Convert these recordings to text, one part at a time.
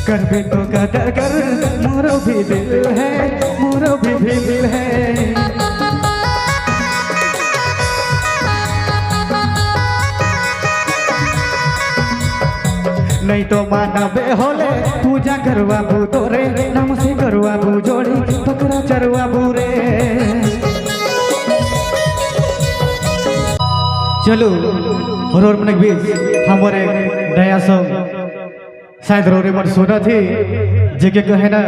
कर भी तो कदर कर, मोरो भी दिल है, मोरो भी दिल है। नहीं तो मानवे होले पूजा करवा बू तोरे, नाम से करवा बू जोड़ी बकरा चरवा बू रे। चलो और मन भी हमारे नया सॉन्ग शायद रोरे मन सुना थी जेके कहे ना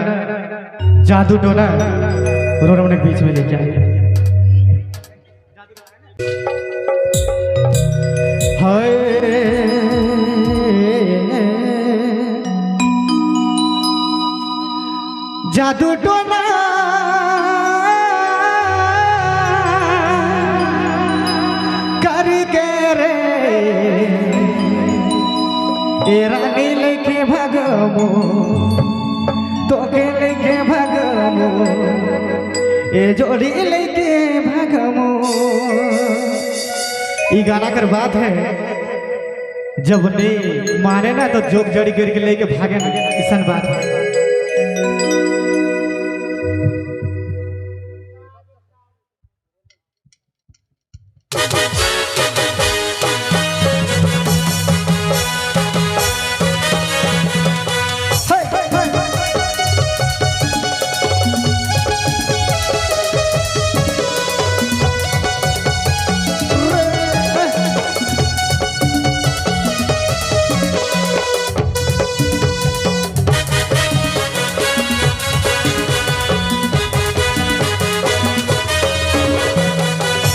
जादू टोना रोरे मन बीच में लेके आए। हाय जादू टोना करके रे ए रानी लेके भगमो तोके लेके भगमो ए जोड़ी लेके भगमो। ये गाना कर बात है जब ने मारे ना तो जोक जड़ी करके लेके भागे ना, ऐसा बात है।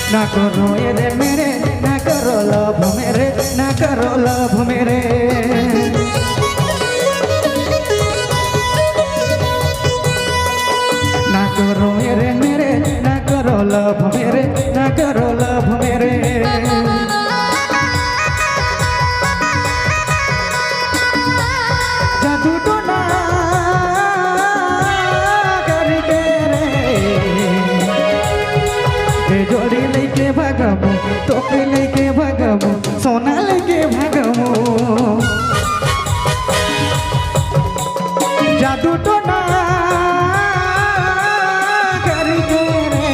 ना करो ये रे मेरे, ना करो लव मेरे, ना करो लव मेरे। ना करो ये रे मेरे, ना करो लव मेरे, ना करो लव मेरे। जादू टोना करके रे जोड़ी लेके भगमो तोके लेके भगमो सोना लेके भगमो। जादू टोना करके रे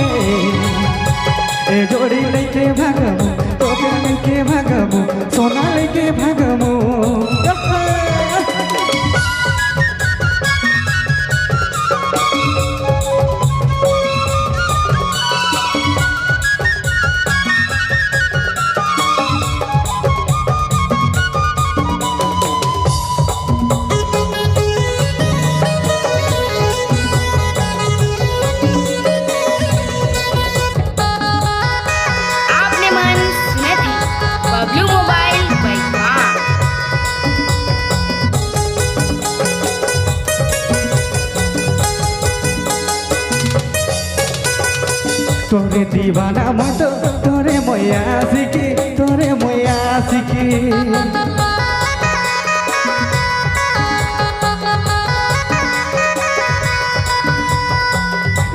ए जोड़ी लेके भगमो तोके लेके भगमो सोना लेके भगमो। तोरे दीवाना मत तोरे मैया सिकी, तोरे मैया सिकी।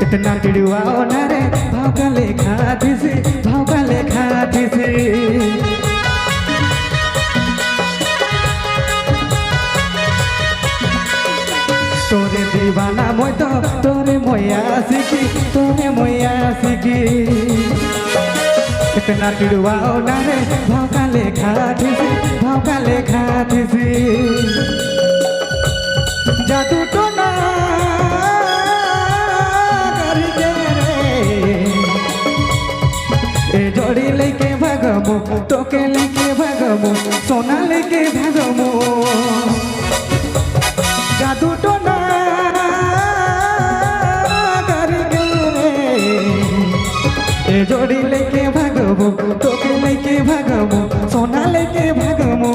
इतना टिड़ुआ ना रे भाव का लेखा दिसी, भाव का लेखा दिसी। तोरे दीवाना मोय तो तोरे मैया सिकी, तोरे मैया सिकी। इतना टिड़ुआ ना रे भाव का लेखा दिसी, भाव का लेखा दिसी। जादू टोना करके रे ए जोड़ी लेके भगमो तोके लेके भगमो सोना लेके भगमो। जादू टोना करके रे ए जोड़ी लेके भगमो तोके लेके भगमो सोना लेके भगमो।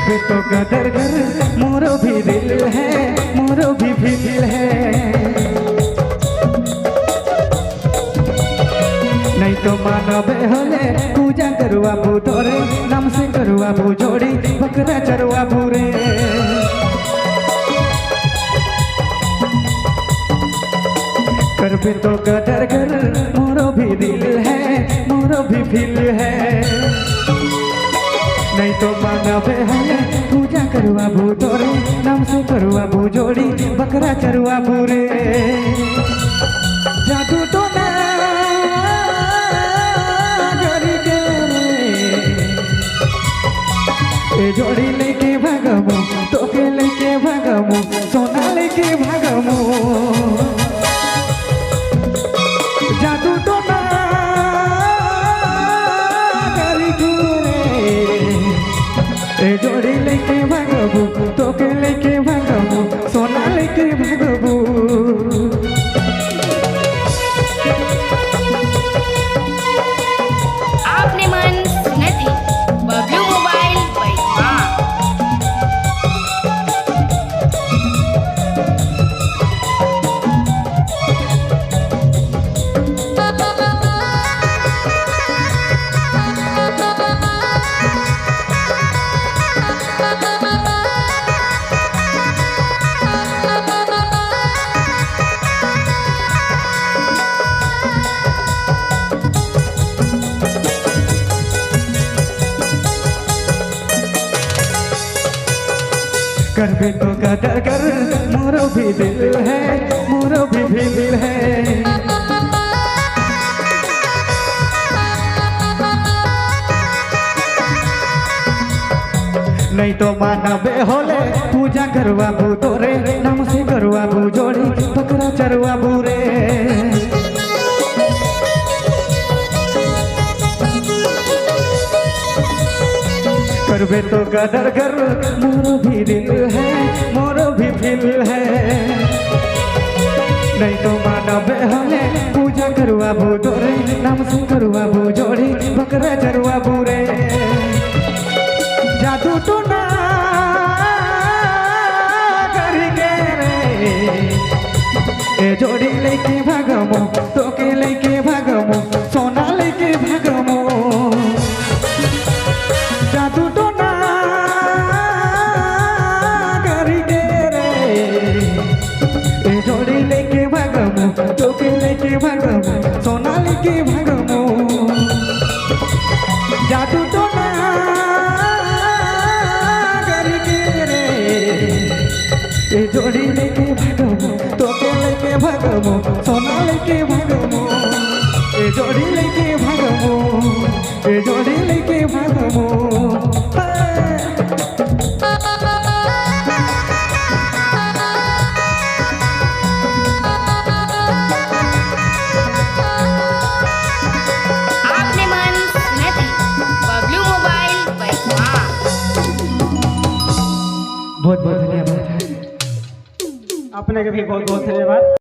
करबे तो गदर कर मोरो भी दिल है, मोरो भी दिल है। नहीं तो मानबे होले पूजा करवा तोरे नाम से करवा जोड़ी बकरा चरवा रे। करबे तो गदर कर मोरो भी दिल है, मोरो भी दिल है। नहीं तो मानबे होले पूजा करवा तोरे नाम से करवा जोड़ी बकरा चरवा रे। जादू तो ना ए जोड़ी लेके भागमो तोके लेके भागमो सोना लेके भागमो। जादू तो ना करी रे ए जोड़ी लेके भागमो तोके लेके भागमो सोना लेके भागमो। आपने मन सुने थे बबलू मोबाइल बैठवा। करबे तो गदर कर मोरो भी दिल है, मोरो भी दिल है। नहीं तो मानबे होले पूजा करवा तोरे नाम से करवा जोड़ी बकरा चरवा रे। करबे तो गदर कर मोरो भी दिल है, मोरो भी दिल है। नहीं तो मानबे होले पूजा करवा तोरे नाम से करवा जोड़ी बकरा चरवा रे। जादू तो ना करके रे ए जोड़ी लेके भागमो तोके लेके भागमो सोना लेके भागमो। जादू तो ना करके रे ए जोड़ी लेके भागमो तोके लेके भागमो सोना लेके भागमो। जादू तो ना ए जोड़ी लेके भागमो तोके लेके भागमो सोना लेके भागमो। ए जोड़ी लेके भागमो, ए जोड़ी लेके भागमो। आपने मन सुने थे बबलू मोबाइल बैठवा। बहुत बहुत धन्यवाद। अपने के भी बहुत बहुत धन्यवाद।